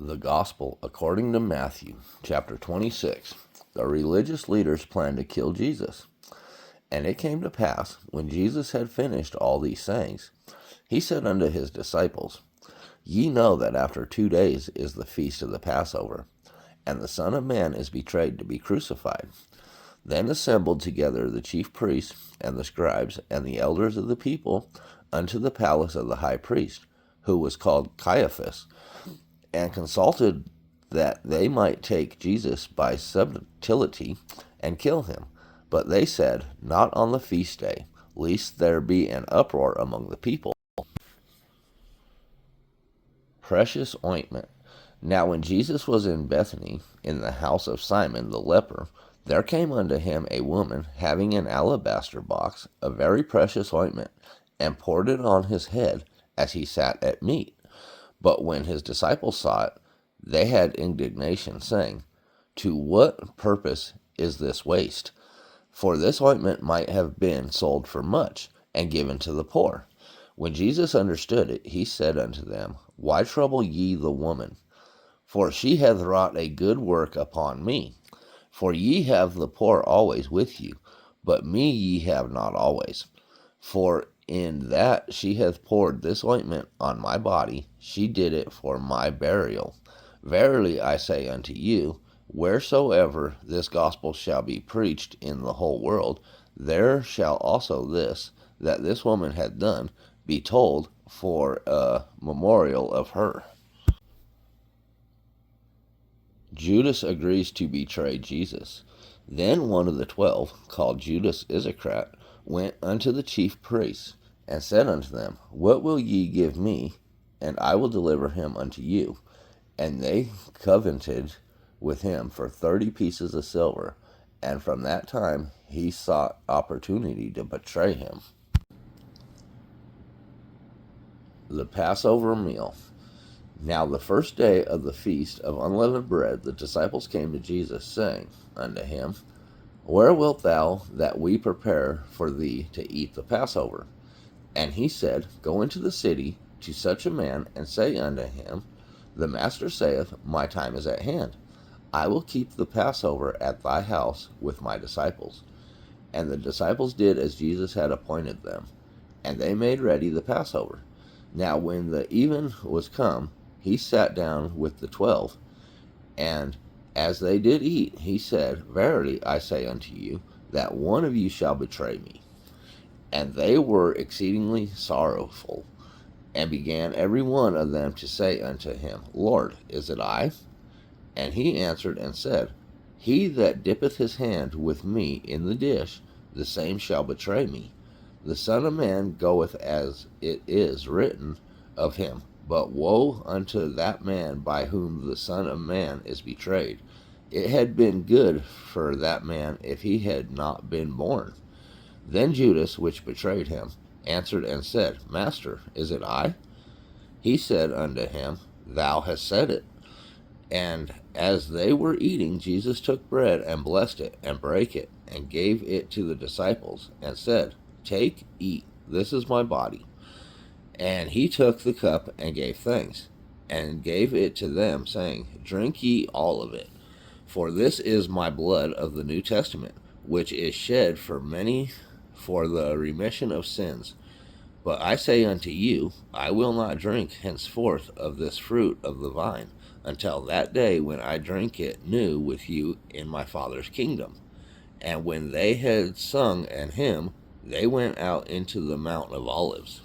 The Gospel according to Matthew, chapter 26. The religious leaders planned to kill Jesus. And it came to pass, when Jesus had finished all these sayings, he said unto his disciples, Ye know that after 2 days is the feast of the Passover, and the Son of Man is betrayed to be crucified. Then assembled together the chief priests and the scribes and the elders of the people unto the palace of the high priest, who was called Caiaphas, and consulted that they might take Jesus by subtlety and kill him. But they said, Not on the feast day, lest there be an uproar among the people. Precious ointment. Now when Jesus was in Bethany, in the house of Simon the leper, there came unto him a woman having an alabaster box of very precious ointment, and poured it on his head as he sat at meat. But when his disciples saw it, they had indignation, saying, To what purpose is this waste? For this ointment might have been sold for much, and given to the poor. When Jesus understood it, he said unto them, Why trouble ye the woman? For she hath wrought a good work upon me. For ye have the poor always with you, but me ye have not always. For in that she hath poured this ointment on my body, she did it for my burial. Verily I say unto you, wheresoever this gospel shall be preached in the whole world, there shall also this, that this woman hath done, be told for a memorial of her. Judas agrees to betray Jesus. Then one of the 12, called Judas Iscariot, went unto the chief priests, and said unto them, What will ye give me, and I will deliver him unto you? And they covenanted with him for 30 pieces of silver, and from that time he sought opportunity to betray him. The Passover meal. Now the first day of the feast of unleavened bread, the disciples came to Jesus, saying unto him, Where wilt thou that we prepare for thee to eat the Passover? And he said, Go into the city to such a man, and say unto him, The Master saith, My time is at hand. I will keep the Passover at thy house with my disciples. And the disciples did as Jesus had appointed them, and they made ready the Passover. Now when the even was come, he sat down with the 12, and as they did eat, he said, Verily I say unto you, that one of you shall betray me. And they were exceedingly sorrowful, and began every one of them to say unto him, Lord, is it I? And he answered and said, He that dippeth his hand with me in the dish, the same shall betray me. The Son of Man goeth as it is written of him, but woe unto that man by whom the Son of Man is betrayed. It had been good for that man if he had not been born. Then Judas, which betrayed him, answered and said, Master, is it I? He said unto him, Thou hast said it. And as they were eating, Jesus took bread and blessed it, and brake it, and gave it to the disciples, and said, Take, eat, this is my body. And he took the cup and gave thanks, and gave it to them, saying, Drink ye all of it, for this is my blood of the New Testament, which is shed for many for the remission of sins. But I say unto you, I will not drink henceforth of this fruit of the vine, until that day when I drink it new with you in my Father's kingdom. And when they had sung an hymn, they went out into the Mount of Olives.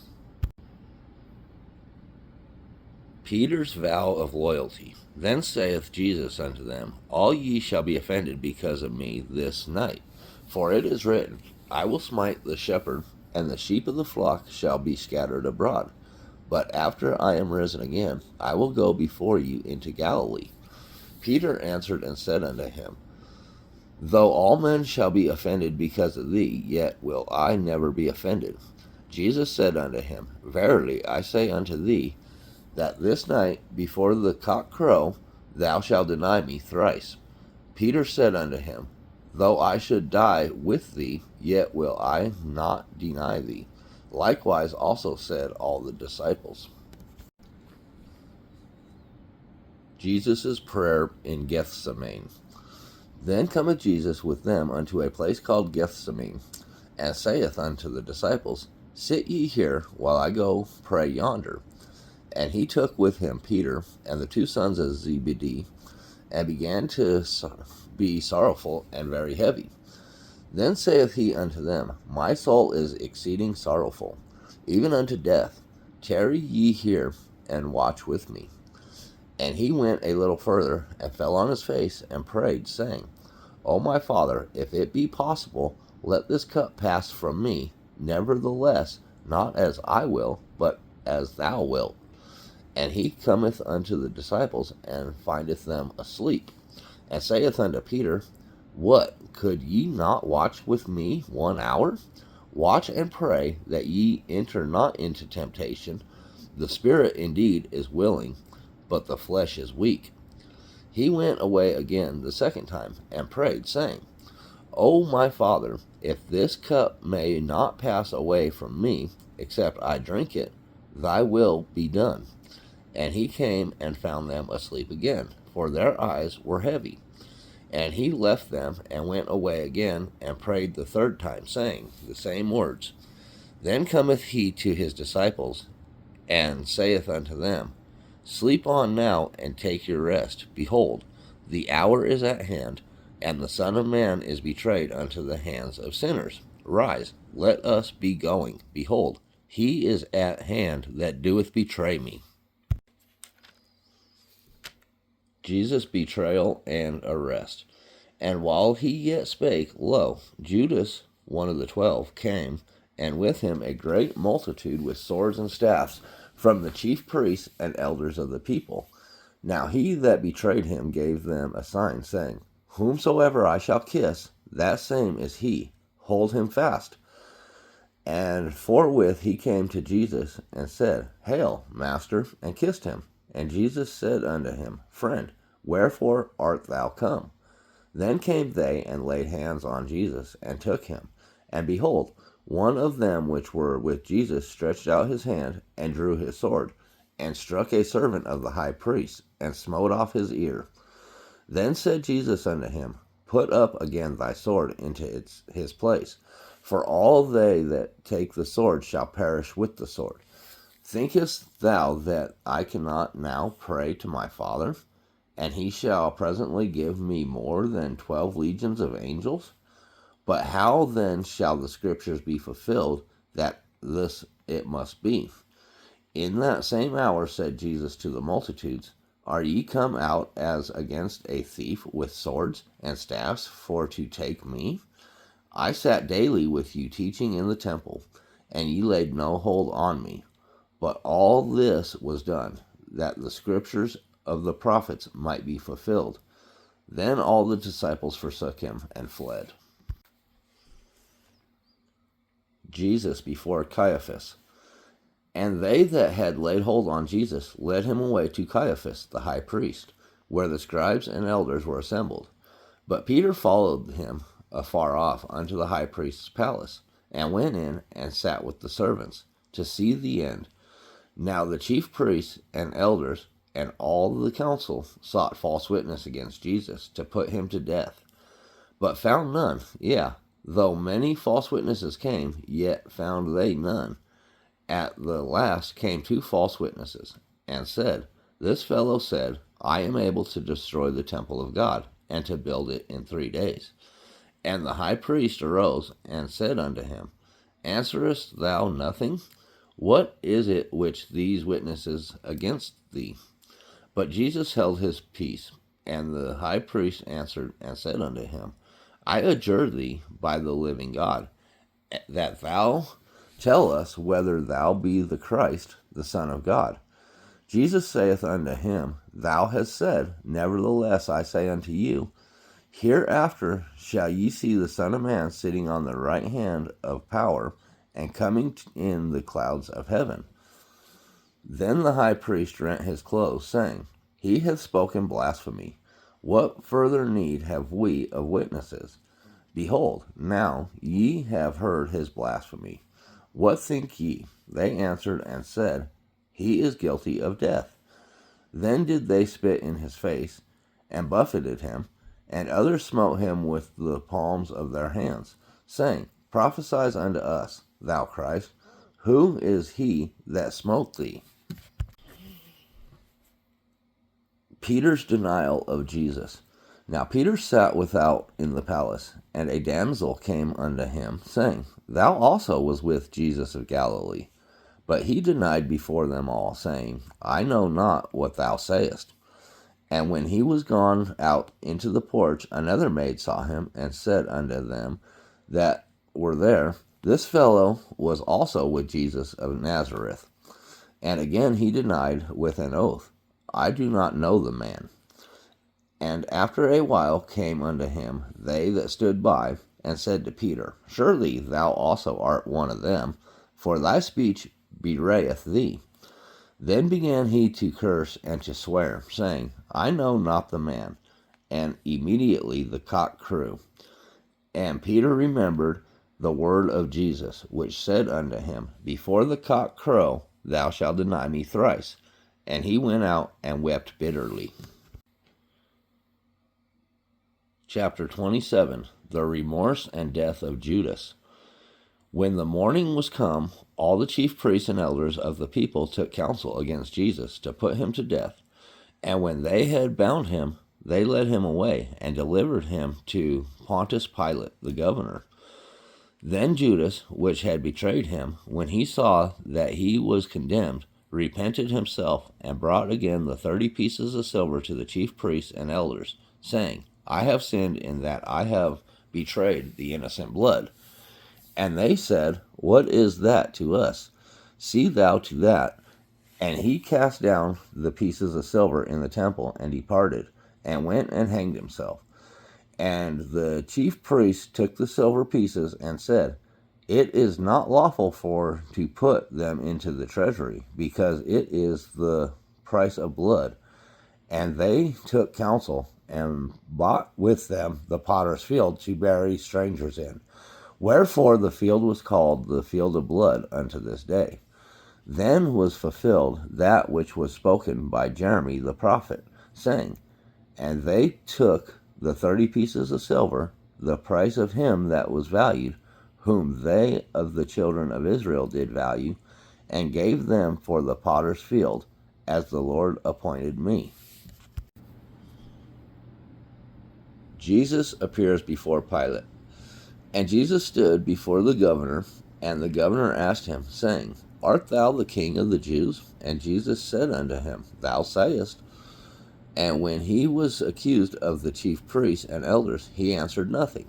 Peter's vow of loyalty. Then saith Jesus unto them, All ye shall be offended because of me this night. For it is written, I will smite the shepherd, and the sheep of the flock shall be scattered abroad. But after I am risen again, I will go before you into Galilee. Peter answered and said unto him, Though all men shall be offended because of thee, yet will I never be offended. Jesus said unto him, Verily I say unto thee, that this night before the cock crow, thou shalt deny me thrice. Peter said unto him, Though I should die with thee, yet will I not deny thee. Likewise also said all the disciples. Jesus' prayer in Gethsemane. Then cometh Jesus with them unto a place called Gethsemane, and saith unto the disciples, Sit ye here, while I go pray yonder. And he took with him Peter and the two sons of Zebedee, and began to be sorrowful and very heavy. Then saith he unto them, My soul is exceeding sorrowful, even unto death. Tarry ye here, and watch with me. And he went a little further, and fell on his face, and prayed, saying, O my Father, if it be possible, let this cup pass from me. Nevertheless, not as I will, but as thou wilt. And he cometh unto the disciples, and findeth them asleep, and saith unto Peter, What, could ye not watch with me 1 hour? Watch and pray, that ye enter not into temptation. The spirit indeed is willing, but the flesh is weak. He went away again the second time, and prayed, saying, O my Father, if this cup may not pass away from me, except I drink it, thy will be done. And he came and found them asleep again, for their eyes were heavy. And he left them, and went away again, and prayed the third time, saying the same words. Then cometh he to his disciples, and saith unto them, Sleep on now, and take your rest. Behold, the hour is at hand, and the Son of Man is betrayed unto the hands of sinners. Rise, let us be going. Behold, he is at hand that doeth betray me. Jesus' betrayal and arrest. And while he yet spake, lo, Judas, one of the 12, came, and with him a great multitude with swords and staffs, from the chief priests and elders of the people. Now he that betrayed him gave them a sign, saying, Whomsoever I shall kiss, that same is he. Hold him fast. And forthwith he came to Jesus, and said, Hail, Master, and kissed him. And Jesus said unto him, Friend, wherefore art thou come? Then came they, and laid hands on Jesus, and took him. And behold, one of them which were with Jesus stretched out his hand, and drew his sword, and struck a servant of the high priest, and smote off his ear. Then said Jesus unto him, Put up again thy sword into his place, for all they that take the sword shall perish with the sword. Thinkest thou that I cannot now pray to my Father, and he shall presently give me more than 12 legions of angels? But how then shall the scriptures be fulfilled, that this it must be? In that same hour said Jesus to the multitudes, Are ye come out as against a thief with swords and staffs for to take me? I sat daily with you teaching in the temple, and ye laid no hold on me. But all this was done, that the scriptures of the prophets might be fulfilled. Then all the disciples forsook him and fled. Jesus before Caiaphas. And they that had laid hold on Jesus led him away to Caiaphas the high priest, where the scribes and elders were assembled. But Peter followed him afar off unto the high priest's palace, and went in and sat with the servants, to see the end. Now the chief priests and elders and all the council sought false witness against Jesus, to put him to death, but found none. Though many false witnesses came, yet found they none. At the last came 2 false witnesses, and said, This fellow said, I am able to destroy the temple of God, and to build it in 3 days. And the high priest arose, and said unto him, Answerest thou nothing? What is it which these witnesses against thee? But Jesus held his peace. And the high priest answered and said unto him, I adjure thee by the living God, that thou tell us whether thou be the Christ, the Son of God. Jesus saith unto him, Thou hast said, Nevertheless I say unto you, Hereafter shall ye see the Son of Man sitting on the right hand of power, and coming in the clouds of heaven. Then the high priest rent his clothes, saying, He hath spoken blasphemy. What further need have we of witnesses? Behold, now ye have heard his blasphemy. What think ye? They answered and said, He is guilty of death. Then did they spit in his face, and buffeted him, and others smote him with the palms of their hands, saying, Prophesy unto us, thou Christ, who is he that smote thee? Peter's denial of Jesus. Now Peter sat without in the palace, and a damsel came unto him, saying, Thou also was with Jesus of Galilee. But he denied before them all, saying, I know not what thou sayest. And when he was gone out into the porch, another maid saw him, and said unto them that were there, This fellow was also with Jesus of Nazareth. And again he denied with an oath, I do not know the man. And after a while came unto him they that stood by, and said to Peter, Surely thou also art one of them, for thy speech bewrayeth thee. Then began he to curse and to swear, saying, I know not the man. And immediately the cock crew. And Peter remembered the word of Jesus, which said unto him, Before the cock crow, thou shalt deny me thrice. And he went out and wept bitterly. Chapter 27. The remorse and death of Judas. When the morning was come, all the chief priests and elders of the people took counsel against Jesus to put him to death. And when they had bound him, they led him away and delivered him to Pontius Pilate, the governor. Then Judas, which had betrayed him, when he saw that he was condemned, repented himself, and brought again the 30 pieces of silver to the chief priests and elders, saying, I have sinned in that I have betrayed the innocent blood. And they said, What is that to us? See thou to that. And he cast down the pieces of silver in the temple, and departed, and went and hanged himself. And the chief priests took the silver pieces, and said, It is not lawful to put them into the treasury, because it is the price of blood. And they took counsel, and bought with them the potter's field to bury strangers in. Wherefore the field was called the field of blood unto this day. Then was fulfilled that which was spoken by Jeremy the prophet, saying, And they took the 30 pieces of silver, the price of him that was valued, whom they of the children of Israel did value, and gave them for the potter's field, as the Lord appointed me. Jesus appears before Pilate. And Jesus stood before the governor, and the governor asked him, saying, Art thou the king of the Jews? And Jesus said unto him, Thou sayest. And when he was accused of the chief priests and elders, he answered nothing.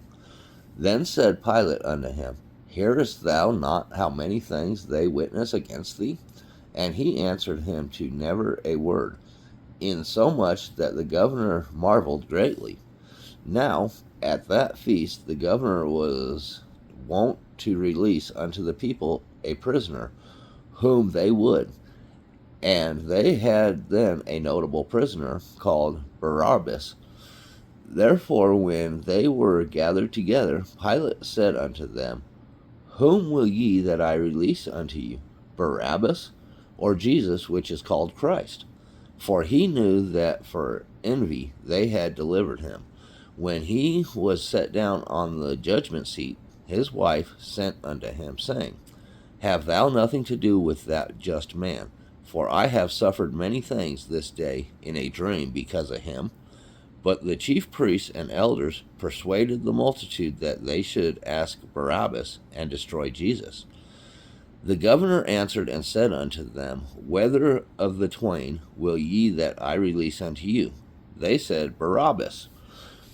Then said Pilate unto him, Hearest thou not how many things they witness against thee? And he answered him to never a word, insomuch that the governor marveled greatly. Now, at that feast, the governor was wont to release unto the people a prisoner, whom they would. And they had then a notable prisoner, called Barabbas. Therefore, when they were gathered together, Pilate said unto them, Whom will ye that I release unto you, Barabbas, or Jesus, which is called Christ? For he knew that for envy they had delivered him. When he was set down on the judgment seat, his wife sent unto him, saying, Have thou nothing to do with that just man? For I have suffered many things this day in a dream because of him. But the chief priests and elders persuaded the multitude that they should ask Barabbas and destroy Jesus. The governor answered and said unto them, Whether of the twain will ye that I release unto you? They said, Barabbas.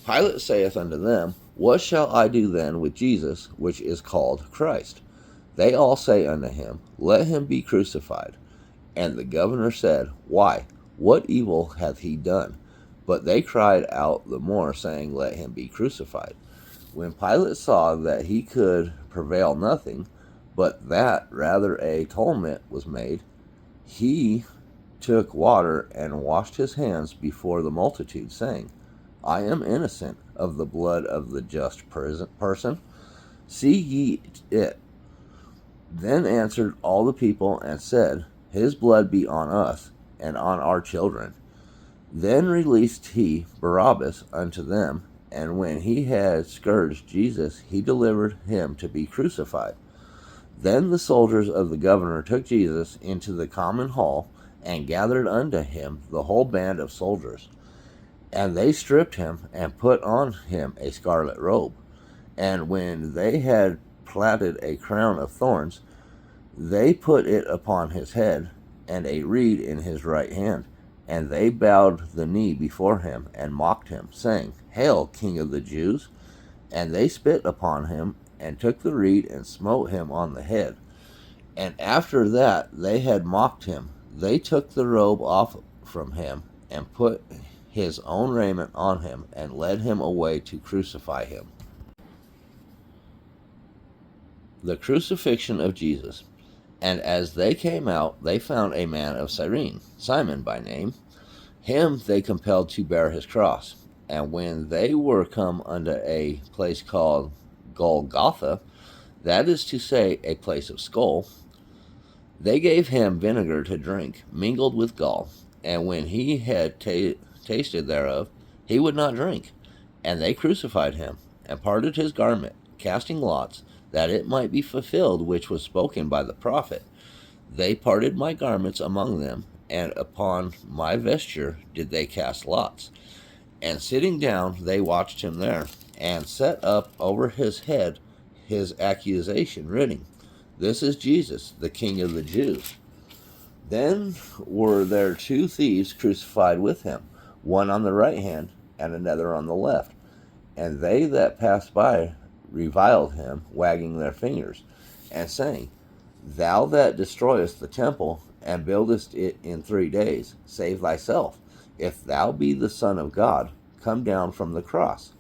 Pilate saith unto them, What shall I do then with Jesus, which is called Christ? They all say unto him, Let him be crucified. And the governor said, Why, what evil hath he done? But they cried out the more, saying, Let him be crucified. When Pilate saw that he could prevail nothing, but that rather a tumult was made, he took water and washed his hands before the multitude, saying, I am innocent of the blood of the just person. See ye it. Then answered all the people and said, His blood be on us and on our children. Then released he Barabbas unto them, and when he had scourged Jesus, he delivered him to be crucified. Then the soldiers of the governor took Jesus into the common hall, and gathered unto him the whole band of soldiers. And they stripped him, and put on him a scarlet robe. And when they had platted a crown of thorns, they put it upon his head, and a reed in his right hand. And they bowed the knee before him, and mocked him, saying, Hail, King of the Jews! And they spit upon him, and took the reed, and smote him on the head. And after that they had mocked him, they took the robe off from him, and put his own raiment on him, and led him away to crucify him. The crucifixion of Jesus. And as they came out, they found a man of Cyrene, Simon by name. Him they compelled to bear his cross. And when they were come unto a place called Golgotha, that is to say, a place of skull, they gave him vinegar to drink, mingled with gall. And when he had tasted thereof, he would not drink. And they crucified him, and parted his garment, casting lots, that it might be fulfilled which was spoken by the prophet. They parted my garments among them, and upon my vesture did they cast lots. And sitting down, they watched him there, and set up over his head his accusation, written, This is Jesus, the King of the Jews. Then were there two thieves crucified with him, one on the right hand, and another on the left. And they that passed by reviled him, wagging their fingers, and saying, Thou that destroyest the temple, and buildest it in 3 days, save thyself. If thou be the Son of God, come down from the cross.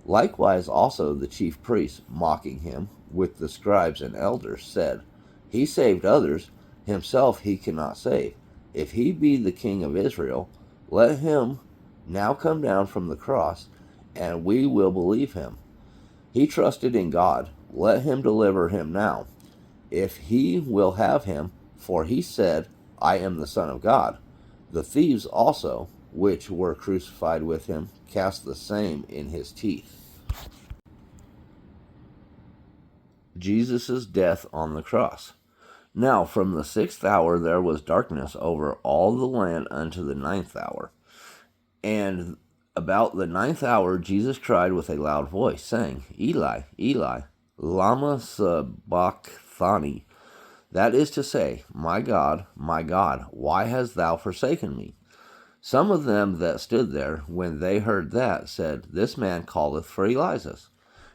Likewise also the chief priests, mocking him, with the scribes and elders, said, He saved others, himself he cannot save. If he be the King of Israel, let him now come down from the cross, and we will believe him. He trusted in God, let him deliver him now, if he will have him, for he said, I am the Son of God. The thieves also, which were crucified with him, cast the same in his teeth. Jesus' death on the cross. Now from the 6th hour there was darkness over all the land unto the 9th hour. And about the 9th hour Jesus cried with a loud voice, saying, Eli, Eli, lama sabachthani? That is to say, my God, why hast thou forsaken me? Some of them that stood there, when they heard that, said, This man calleth for Elias.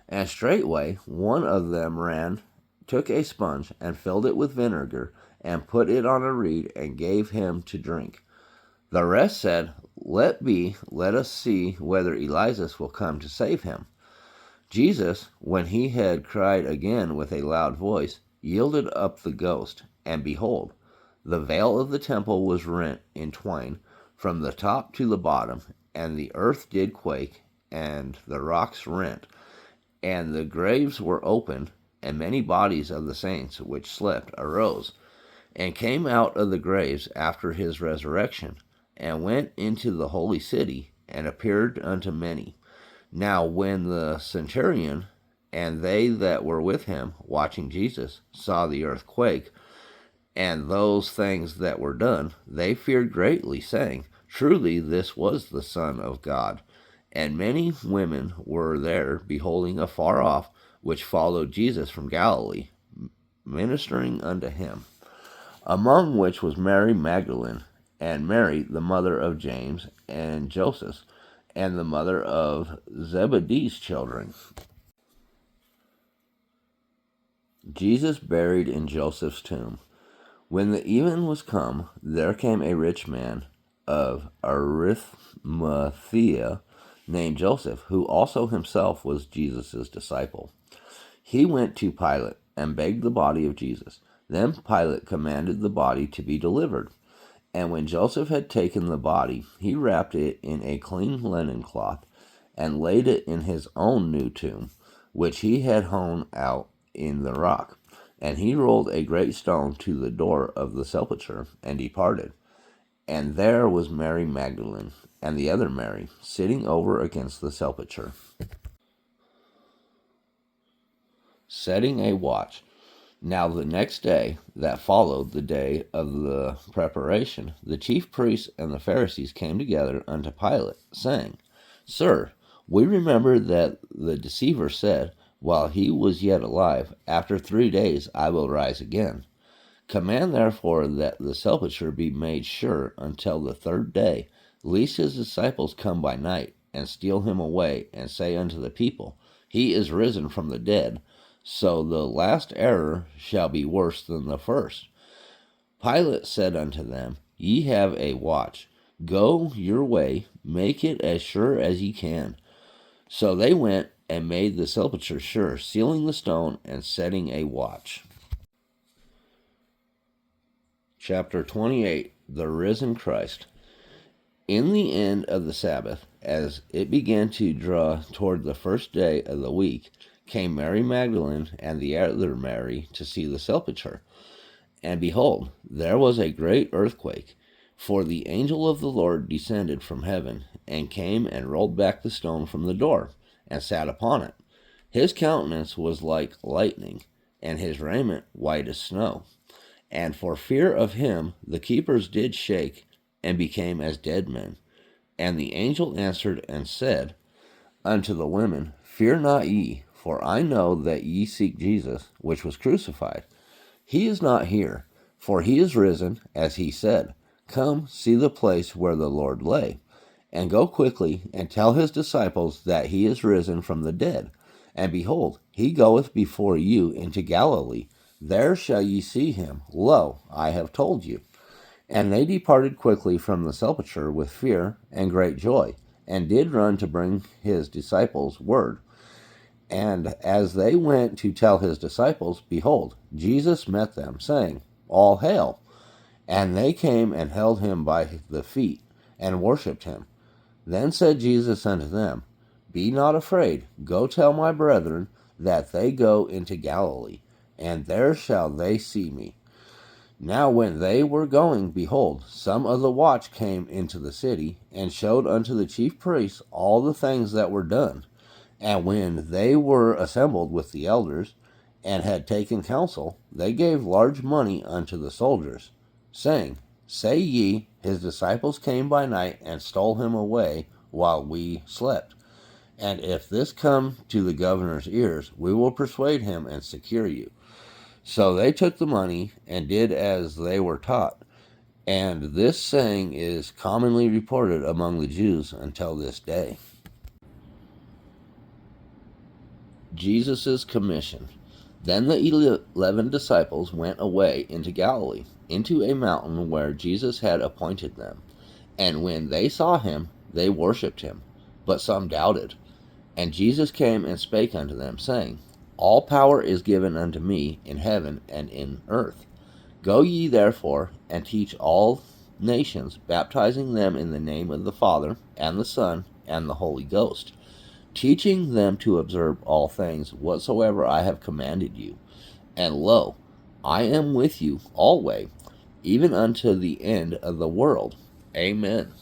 And straightway one of them ran, took a sponge, and filled it with vinegar, and put it on a reed, and gave him to drink. The rest said, Let be, let us see whether Elias will come to save him. Jesus, when he had cried again with a loud voice, yielded up the ghost, and behold, the veil of the temple was rent in twain, from the top to the bottom, and the earth did quake, and the rocks rent, and the graves were opened, and many bodies of the saints which slept arose, and came out of the graves after his resurrection, and went into the holy city, and appeared unto many. Now when the centurion and they that were with him, watching Jesus, saw the earth quake, and those things that were done, they feared greatly, saying, Truly this was the Son of God. And many women were there, beholding afar off, which followed Jesus from Galilee, ministering unto him. Among which was Mary Magdalene, and Mary, the mother of James and Joseph, and the mother of Zebedee's children. Jesus buried in Joseph's tomb. When the even was come, there came a rich man of Arimathea, named Joseph, who also himself was Jesus' disciple. He went to Pilate, and begged the body of Jesus. Then Pilate commanded the body to be delivered. And when Joseph had taken the body, he wrapped it in a clean linen cloth, and laid it in his own new tomb, which he had hewn out in the rock. And he rolled a great stone to the door of the sepulchre, and departed. And there was Mary Magdalene and the other Mary sitting over against the sepulchre, setting a watch. Now the next day that followed the day of the preparation, the chief priests and the Pharisees came together unto Pilate, saying, Sir, we remember that the deceiver said, while he was yet alive, After 3 days I will rise again. Command therefore that the sepulchre be made sure until the 3rd day, lest his disciples come by night, and steal him away, and say unto the people, He is risen from the dead. So the last error shall be worse than the first. Pilate said unto them, Ye have a watch. Go your way, make it as sure as ye can. So they went and made the sepulchre sure, sealing the stone and setting a watch. Chapter 28, The Risen Christ. In the end of the Sabbath, as it began to draw toward the 1st day of the week, came Mary Magdalene and the other Mary to see the sepulchre. And behold, there was a great earthquake, for the angel of the Lord descended from heaven, and came and rolled back the stone from the door, and sat upon it. His countenance was like lightning, and his raiment white as snow. And for fear of him the keepers did shake, and became as dead men. And the angel answered and said unto the women, Fear not ye, for I know that ye seek Jesus, which was crucified. He is not here, for he is risen, as he said. Come, see the place where the Lord lay. And go quickly, and tell his disciples that he is risen from the dead. And behold, he goeth before you into Galilee. There shall ye see him. Lo, I have told you. And they departed quickly from the sepulchre with fear and great joy, and did run to bring his disciples word. And as they went to tell his disciples, behold, Jesus met them, saying, All hail! And they came and held him by the feet, and worshipped him. Then said Jesus unto them, Be not afraid, go tell my brethren that they go into Galilee, and there shall they see me. Now when they were going, behold, some of the watch came into the city, and showed unto the chief priests all the things that were done. And when they were assembled with the elders, and had taken counsel, they gave large money unto the soldiers, saying, Say ye, his disciples came by night, and stole him away while we slept. And if this come to the governor's ears, we will persuade him and secure you. So they took the money, and did as they were taught. And this saying is commonly reported among the Jews until this day. Jesus' commission. Then the 11 disciples went away into Galilee, into a mountain where Jesus had appointed them. And when they saw him, they worshipped him, but some doubted. And Jesus came and spake unto them, saying, All power is given unto me in heaven and in earth. Go ye therefore, and teach all nations, baptizing them in the name of the Father, and the Son, and the Holy Ghost, teaching them to observe all things whatsoever I have commanded you. And lo, I am with you always, even unto the end of the world. Amen.